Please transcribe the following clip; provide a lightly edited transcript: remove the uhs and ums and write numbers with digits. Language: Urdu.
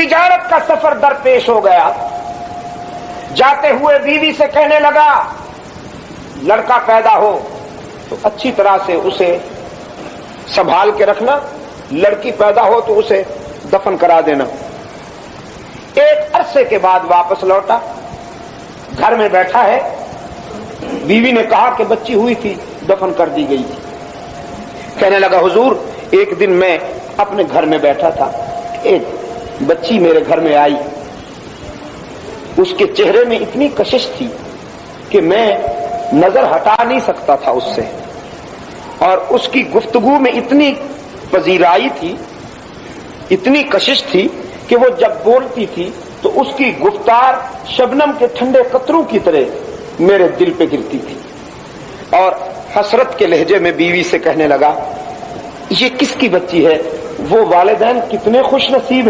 تجارت کا سفر درپیش ہو گیا. جاتے ہوئے بیوی سے کہنے لگا لڑکا پیدا ہو تو اچھی طرح سے اسے سنبھال کے رکھنا, لڑکی پیدا ہو تو اسے دفن کرا دینا. ایک عرصے کے بعد واپس لوٹا, گھر میں بیٹھا ہے. بیوی نے کہا کہ بچی ہوئی تھی, دفن کر دی گئی تھی. کہنے لگا حضور ایک دن میں اپنے گھر میں بیٹھا تھا, ایک بچی میرے گھر میں آئی. اس کے چہرے میں اتنی کشش تھی کہ میں نظر ہٹا نہیں سکتا تھا اس سے, اور اس کی گفتگو میں اتنی پذیرائی تھی, اتنی کشش تھی کہ وہ جب بولتی تھی تو اس کی گفتار شبنم کے ٹھنڈے قطروں کی طرح میرے دل پہ گرتی تھی. اور حسرت کے لہجے میں بیوی سے کہنے لگا یہ کس کی بچی ہے, وہ والدین کتنے خوش نصیب ہیں.